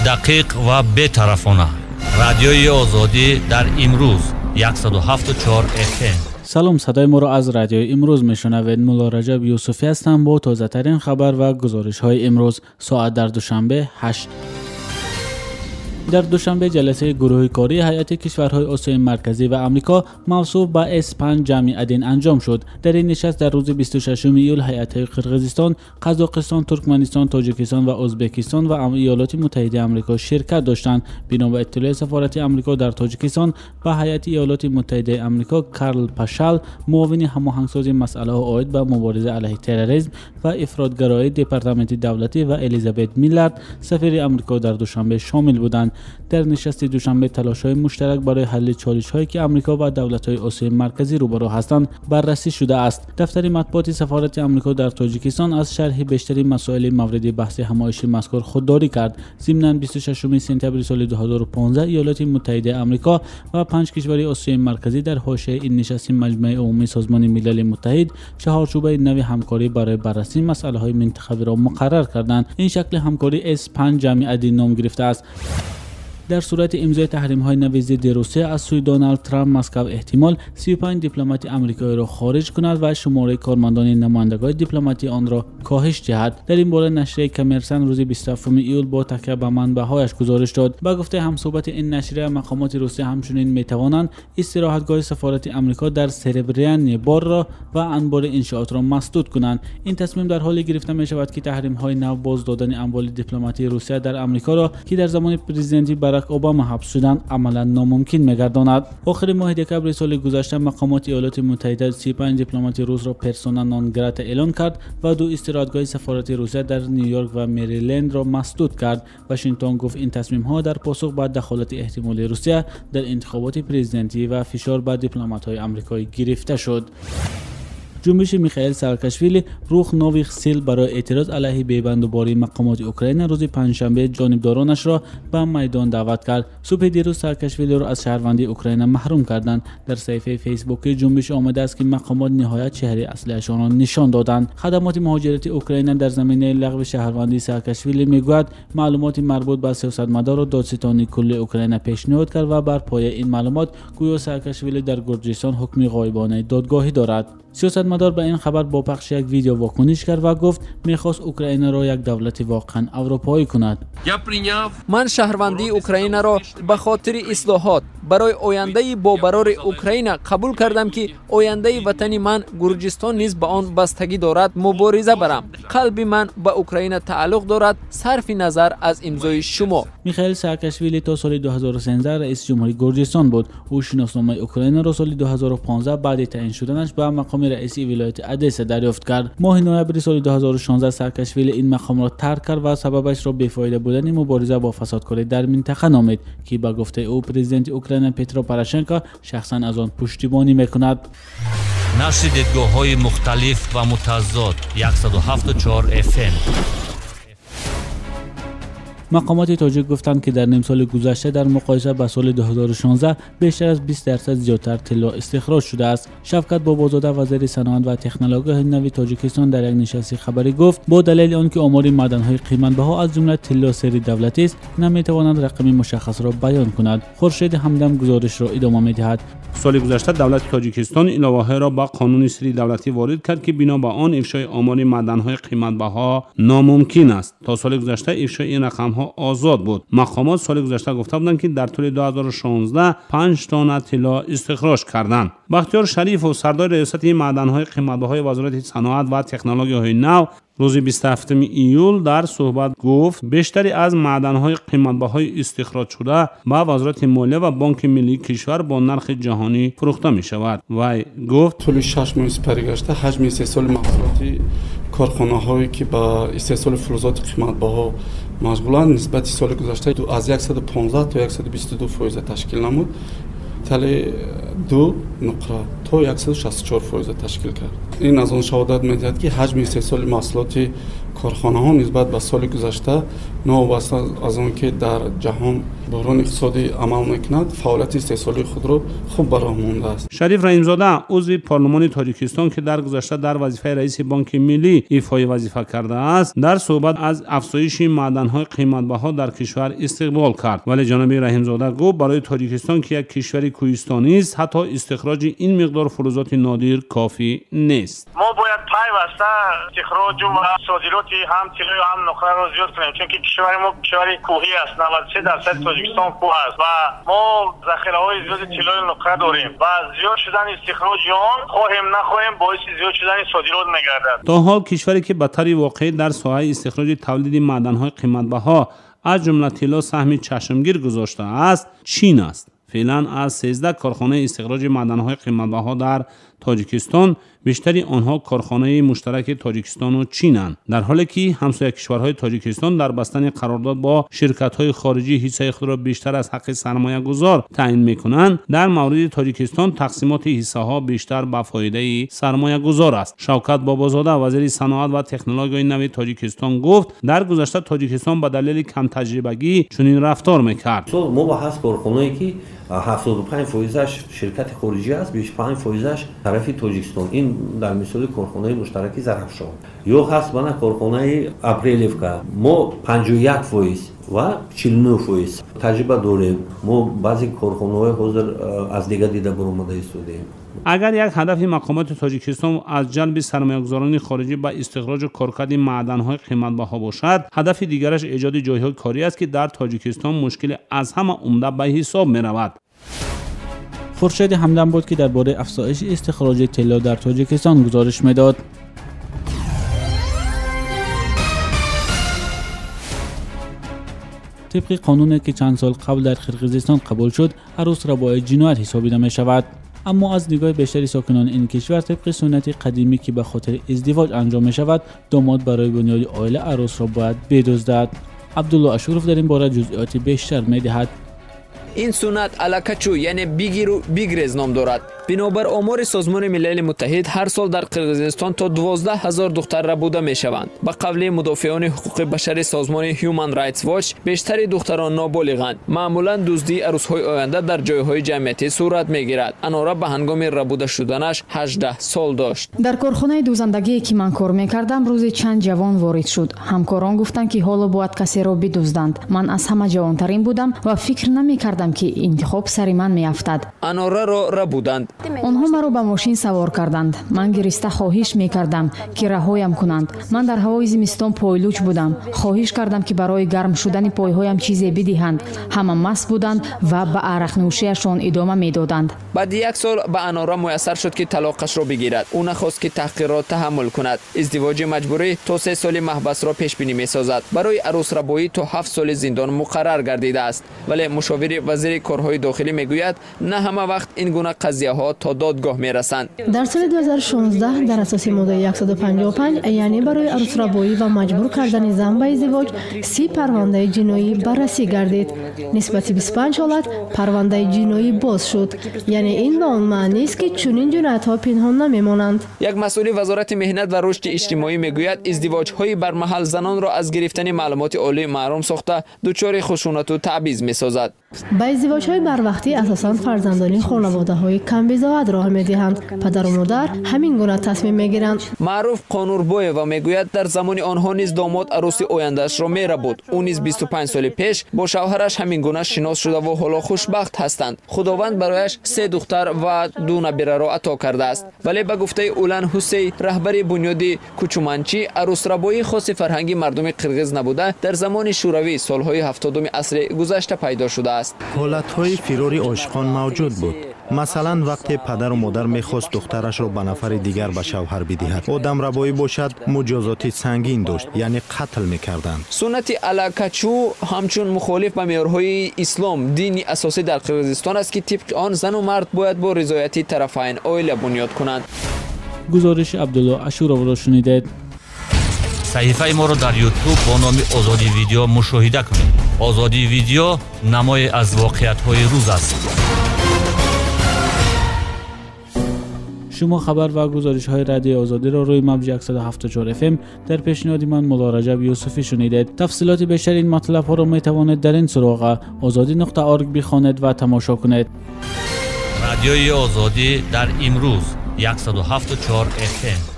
دقیق و بی‌طرفانه. رادیوی آزادی در امروز 107.4 FM. سلام، صدای ما را از رادیوی امروز میشنوید. مولا رجب یوسفی هستم با تازه ترین خبر و گزارش های امروز. ساعت در دوشنبه 8. در دوشنبه جلسه گروه کاری هیئت کشورهای آسیای مرکزی و آمریکا موصوف به S5 جمع ادین انجام شد. در این نشست در روز 26 ایول هیئت‌های قرقیزستان، قزاقستان، ترکمنستان، تاجیکستان و ازبکستان و ایالات متحده آمریکا شرکت داشتند. بنا به اطلاع سفارت آمریکا در تاجیکستان به هیئت ایالات متحده آمریکا، کارل پاشال، معاون هماهنگسازی مسائل عاید به مبارزه علیه تروریسم و افراطگرایی دپارتمان دولتی و الیزابت میلارد، سفیر آمریکا در دوشنبه شامل بودند. در نشست دوشنبه تلاش‌های مشترک برای حل چالش‌هایی که آمریکا و دولت‌های آسیای مرکزی روبرو هستند بررسی شده است. دفتر مطبوعاتی سفارت آمریکا در تاجیکستان از شرح بیشتری مسائل مورد بحث همایشی مذکور خودداری کرد. ضمناً 26 سپتامبر سال 2015 ایالات متحده آمریکا و 5 کشور آسیای مرکزی در حاشیه این نشست مجمع عمومی سازمان ملل متحد چهارچوبه نوی همکاری برای بررسی مسائل‌های منطقوی را مقرر کردند. این شکل همکاری S5 جمع ادین نام گرفته است. در صورت امضای تحریم‌های نوی ضد روسیه از سوی دونالد ترامپ، مسکو احتمال 35 دیپلمات آمریکایی را خارج کند و شماره کارمندان نمایندگان دیپلماتی آن را کاهش دهد. در این باره نشریه کمرسن روز 27 ایول با تکیه به منبع‌هایش گزارش داد. با گفته همصحبت این نشریه، مقامات روسیه همچنین می‌توانند استراحتگاه سفارت آمریکا در سربریان بار را و انبار انشاءات را مسدود کنند. این تصمیم در حالی گرفته می‌شود که تحریم‌های نو باز دادن اموال دیپلماتی روسیه در آمریکا را که در زمان پرزیدنتی باراک اوباما حبس شدن عملا ناممکن می‌گرداند. آخر ماه دکمبر سال گذشته مقامات ایالات متحده 35 دیپلمات روس را پرسونا نان گراتا اعلان کرد و 2 استراحتگاه سفارت روسیه در نیویورک و مریلند را مسدود کرد. واشنگتن گفت این تصمیم‌ها در پاسخ به دخالت احتمالی روسیه در انتخابات پرزیدنتی و فشار بر دیپلمات‌های آمریکایی گرفته شد. جنبش میخائیل ساکاشویلی روح نویخ سیل برای اعتراض علیه بیبندوباری مقامات اوکراین روز پنجشنبه جانبدارانش را به میدان دعوت کرد. صبح دیروز ساکاشویلی را از شهروندی اوکراین محروم کردند. در صفحه فیسبوک جنبش آمده است که مقامات نهایت چهره اصلیشان را نشان دادند. خدمات مهاجرتی اوکراین در زمینه لغو شهروندی ساکاشویلی میگوید معلومات مربوط به سیاستمدار و دادستانی کل اوکراین پیشنهاد کرد و بر پایه این معلومات گویا ساکاشویلی در گرجستان حکم غایبانه دادگاهی دارد. سیاستمدار به این خبر با پخش یک ویدیو واکنش کرد و گفت میخواست اوکراین را یک دولت واقعا اروپایی کند. من شهروندی اوکراین را به خاطر اصلاحات برای آینده باورار اوکراین قبول کردم که آینده وطن من گرجستان نیز به آن بستگی دارد مبارزه برم. قلب من به اوکراین تعلق دارد صرف نظر از امضای شما. میخائیل ساکاشویلی تا سال 2013 رئیس جمهوری گرجستان بود. او شناسنامه اوکراین را سال 2015 بعد تعیین شدنش به مقام رئیس ولایت ادسه دریافت کرد. ماه نوامبر سال 2016 ساکاشویلی این مقام را ترک کرد و سببش را بی‌فایده بودن مبارزه با فسادکاری در منطقه نامید که با گفته او پرزیدنت اوکراین پترو پوروشنکو شخصا از آن پشتیبانی میکند. نشر دیدگاه‌های مختلف و متضاد 107.4 FM. مقامات تاجیک گفتند که در نیم سال گذشته در مقایسه با سال 2016 بیشتر از 20% زیادتر طلا استخراج شده است. شفقت بابازاده وزیر صنعت و تکنولوژی نوی تاجیکستان در یک نشست خبری گفت با دلیل آنکه آمار معدن‌های قیمت‌بها از جمله طلا سری دولتی است نمی‌تواند رقم مشخص را بیان کند. خورشید همدم گزارش را ادامه می‌دهد. سال گذشته دولت تاجیکستان علاوه‌های را با قانون سری دولتی وارد کرد که بنا به آن افشای آمار معدن‌های قیمت‌بها ناممکن است. تا سال گذشته افشای این رقم‌ها آزاد بود. مقامات سال گذشته گفته بودند که در طول 2016 5 تن طلا استخراج کردند. بختیار شریف و سردار ریاست معدن‌های قیمت‌بهای وزارت صنعت و تکنولوژی نو روز 27 ایول در صحبت گفت بیشتری از معدن‌های قیمت‌بهای استخراج شده به وزارت مالیه و بانک ملی کشور با نرخ جهانی فروخته می‌شود. و گفت طول 6 ماه پریگشته حجم استحصال محصولات کارخانه‌هایی که با استحصال فلزات قیمت‌بها مشغولند نسبت سال گذشته از 115 تا 122% تشکیل نمود. تله 2 نقره تا 164% تشکیل کرد. این از آن شهادت می‌دهد که حجم استحصال محصولات کارخانه‌ها نسبت به سال گذشته نوابسته از آن که در جهان بحران اقتصادی عمل می‌کند فعالیت استحصالی خود را خوب برآورده است. شریف رحیمزاده عضو پارلمان تاجیکستان که در گذشته در وظیفه رئیس بانک ملی ایفای وظیفه کرده است در صحبت از افزایش معدن‌های قیمت‌بها در کشور استقبال کرد، ولی جناب رحیمزاده گفت برای تاجیکستان که یک کشور کوهستانی است حتی استخراج این مقدار فلزات نادر کافی نیست. ما باید پیوسته استخراج و صادرات هم طلا و هم نقره را زیاد کنیم، چون که کشور ما کشور کوهی است. 93% تاجیکستان کوه است و ما ذخیره‌های زیاد طلا و نقره داریم و زیاد شدن استخراج آن خواهیم نخواهیم باعث زیاد شدن صادرات می‌گردد. تا حال کشوری که به طور واقعی در ساحه استخراج تولید معدن‌های قیمت‌بها از جمله طلا سهم چشمگیر گذاشته است چین است. فعلا از 13 کارخانه استخراج معدن‌های قیمت‌بها در تاجیکستان بیشتری آنها کارخانه مشترک تاجیکستان و چینند، در حالی که همسایه کشورهای تاجیکستان در بستن قرارداد با شرکت‌های خارجی حصه خود را بیشتر از حق سرمایه‌گذار تعیین می‌کنند. در مورد تاجیکستان تقسیمات حصه‌ها بیشتر به فایده سرمایه‌گذار است. شوکت بابازاده وزیر صنعت و تکنولوژی نو تاجیکستان گفت در گذشته تاجیکستان به دلیل کم تجربگی چنین رفتار می‌کرد. ما با هست کارخانه‌ای که 75%ش شرکت خارجی است، 25%ش طرفی تاجیکستان. این در مثال کارخانه مشترکی زرافشان یا هست بنا کارخانه ابریلیفکا ما 51% و 49% تجربه داریم. ما بعضی کارخانه‌های حاضر از دیگه دیده برآمده ایستادیم. اگر یک هدف مقامات تاجیکستان از جلب سرمایه‌گذاران خارجی به استخراج و کارکرد معدن‌های قیمت‌بها باشد، هدف دیگرش ایجاد جای‌های کاری است که در تاجیکستان مشکل از همه عمده به حساب می‌رود. خورشید همدم بود که درباره افزایش استخراج طلا در تاجیکستان گزارش می‌داد. طبق قانونی که چند سال قبل در قرقیزستان قبول شد، عروس را باید جنایت حسابیده می‌شود. اما از نگاه بیشتری ساکنان این کشور طبق سنت قدیمی که به خاطر ازدواج انجام می شود، داماد برای بنیاد عائله عروس را باید بدزدد. عبدالله اشوروف در این باره جزئیات بیشتر می دهد. این سنت الکچو یعنی بگیر و بگریز نام دارد. بنابر آمار سازمان ملل متحد هر سال در قرقیزستان تا 12,000 دختر ربوده می شوند. به قول مدافعان حقوق بشر سازمان هیومن رایتس واچ بیشتر دختران نابالغند. معمولا دزدی عروس‌های آینده در جایهای جمعیتی صورت می گیرد. انارا به هنگام ربوده شدنش 18 سال داشت. در کارخانه دوزندگی که من کار می‌کردم روزی چند جوان وارد شد. همکاران گفتند که حالا باید کسی را بدزدند. من از همه جوانترین بودم و فکر نمی‌کردم که انتخاب سر من می‌افتد. انارا را ربودند. آنها مرا به ماشین سوار کردند. من گریسته خواهش می‌کردم که رهایم کنند. من در هوای زمستان پایلوچ بودم. خواهش کردم که برای گرم شدن پایهایم چیزی بدهند. همه مست بودند و به عرق نوشیشان ادامه می‌دادند. بعد یک سال به انارا میسر شد که طلاقش را بگیرد. او نخواست که تحقیرات تحمل کند. ازدواج مجبوری تا 3 سال محبس را پیش بینی می‌سازد. برای عروس ربایی تا 7 سال زندان مقرر گردیده است. ولی مشاور وزیر کارهای داخلی میگوید نه همه وقت این گونه قضیه‌ها تا دادگاه میرسند. در سال 2016 در اساس ماده 155 یعنی برای عروس ربایی و مجبور کردن زن به ازدواج 30 پرونده جنایی بررسی گردید. نسبت 25 حالت پرونده جنایی باز شد. یعنی این به آن معنی است که چنین جنایت‌ها پنهان نمیمانند. یک مسئول وزارت مهنت و رشد اجتماعی میگوید ازدواج‌های برمحل زنان را از گرفتن معلومات عالی محروم ساخته دچار خشونت و تبعیض می‌سازد. با ازدواج‌های بروقتی اساساً فرزندانی خانواده‌های کم بزاعت راه می‌دهند. پدر و مادر همین گونه تصمیم می‌گیرند. معروف قانوربویو میگوید در زمان آنها نیز داماد عروس آینده‌اش را می‌ربود. او نیز 25 سال پیش با شوهرش همین گونه شناس شده و حالا خوشبخت هستند. خداوند برایش 3 دختر و 2 نبیره را عطا کرده است. ولی به گفته اولان حسین رهبر بنیاد کوچومانچی، عروس ربایی خاص فرهنگی مردم قرقیز نبوده در زمان شوروی سالهای 70 عصر گذشته پیدا شده است. حالت‌های فراری عاشقان موجود بود. مثلا وقتی پدر و مادر می‌خواست دخترش را به نفر دیگر به شوهر بدهد، آدم ربایی باشد مجازات سنگین داشت، یعنی قتل می‌کردند. سنت الکچو همچون مخالف به معیارهای اسلام دینی اساسی در قرقیزستان است که طبق آن زن و مرد باید با رضایت طرفین عائله بنیاد کنند. گزارش عبدالله اشوروف را شنیدید. صحیفه ما را در یوتیوب با نام آزادی ویدیو مشاهده کنید. آزادی ویدیو نمای از واقعیت‌های روز است. شما خبر و گزارش های رادیو آزادی را روی موج 174 FM در پیشنهاد من مولا رجب یوسفی شنیدید. تفصیلات بیشتر این مطلب ها را می توانید در این سراغ azadi.org بخوانید و تماشا کنید. رادیوی آزادی در امروز 174 FM